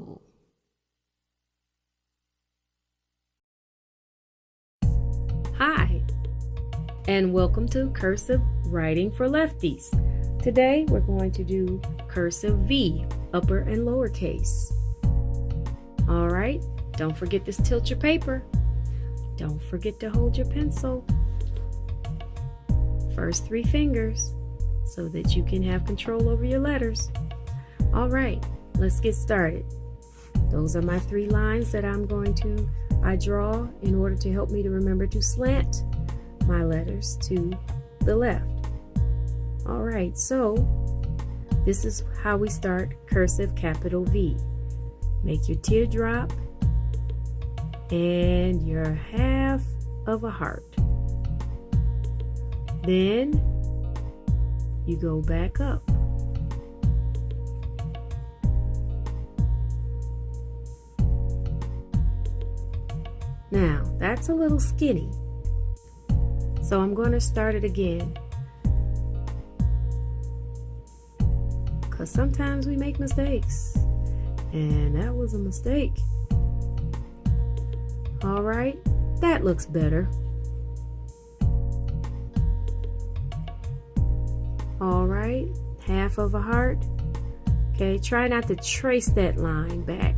pencil. Hi, and welcome to Cursive Writing for Lefties. Today we're going to do Cursive V, upper and lowercase. All right, don't forget to tilt your paper. Don't forget to hold your pencil. First 3 fingers so that you can have control over your letters. All right, let's get started. Those are my 3 lines that I draw in order to help me to remember to slant my letters to the left. All right, so this is how we start Cursive Capital V. Make your teardrop and your half of a heart. Then you go back up. Now, that's a little skinny. So I'm going to start it again. Because sometimes we make mistakes. And that was a mistake. All right, that looks better. All right, half of a heart. Okay, try not to trace that line back.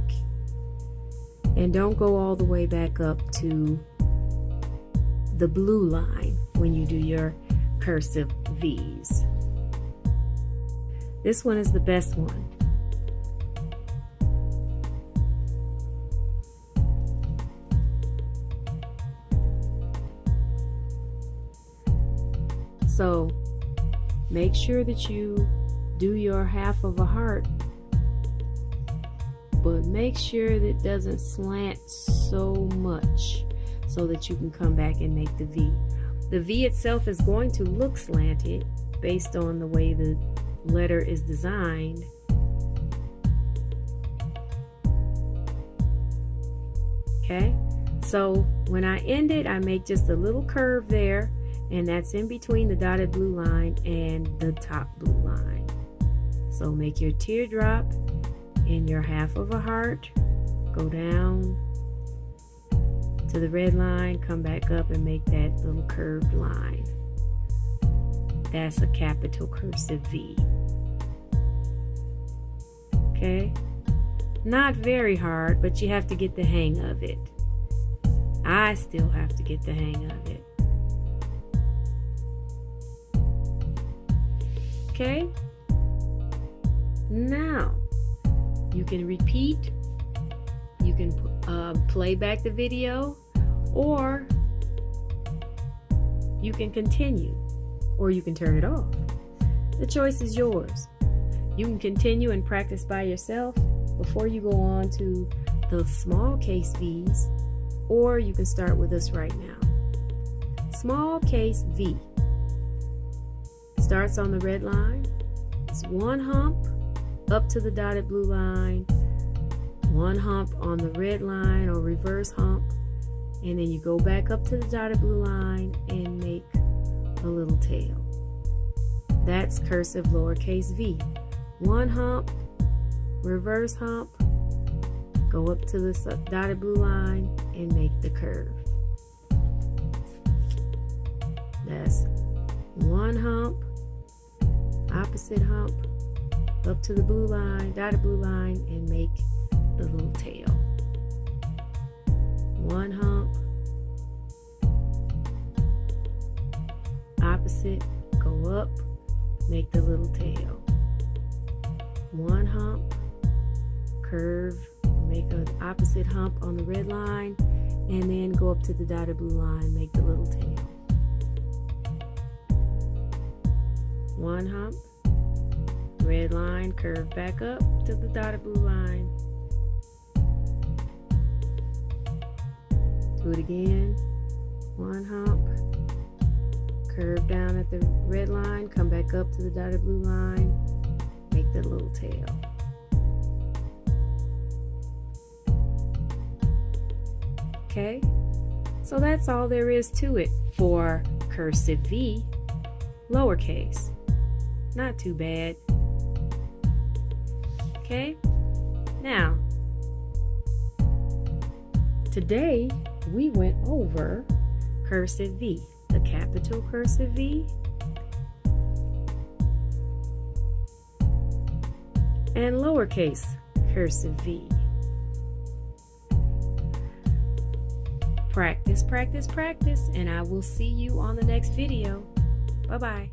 And don't go all the way back up to the blue line when you do your cursive V's. This one is the best one. So make sure that you do your half of a heart, but make sure that it doesn't slant so much so that you can come back and make the V. The V itself is going to look slanted based on the way the letter is designed. Okay, so when I end it, I make just a little curve there, and that's in between the dotted blue line and the top blue line. So make your teardrop and your half of a heart, go down to the red line, come back up and make that little curved line. That's a capital cursive V. Okay, not very hard, but you have to get the hang of it. I still have to get the hang of it. Okay, now you can repeat, you can play back the video, or you can continue, or you can turn it off. The choice is yours. You can continue and practice by yourself before you go on to the small case V's, or you can start with us right now. Small case V starts on the red line. It's 1 hump up to the dotted blue line, 1 hump on the red line or reverse hump, and then you go back up to the dotted blue line and make a little tail. That's cursive lowercase V. 1 hump, reverse hump, go up to the dotted blue line and make the curve. That's 1 hump, opposite hump, up to the blue line, dotted blue line, and make the little tail. 1 hump, opposite, go up, make the little tail. 1 hump, curve, make an opposite hump on the red line, and then go up to the dotted blue line, make the little tail. 1 hump, red line, curve back up to the dotted blue line. Do it again. 1 hump, curve down at the red line, come back up to the dotted blue line, make the little tail. Okay, so that's all there is to it for cursive V, lowercase. Not too bad. Okay, now Today, we went over cursive V, the capital cursive V, and lowercase cursive V. Practice, practice, practice, and I will see you on the next video. Bye-bye.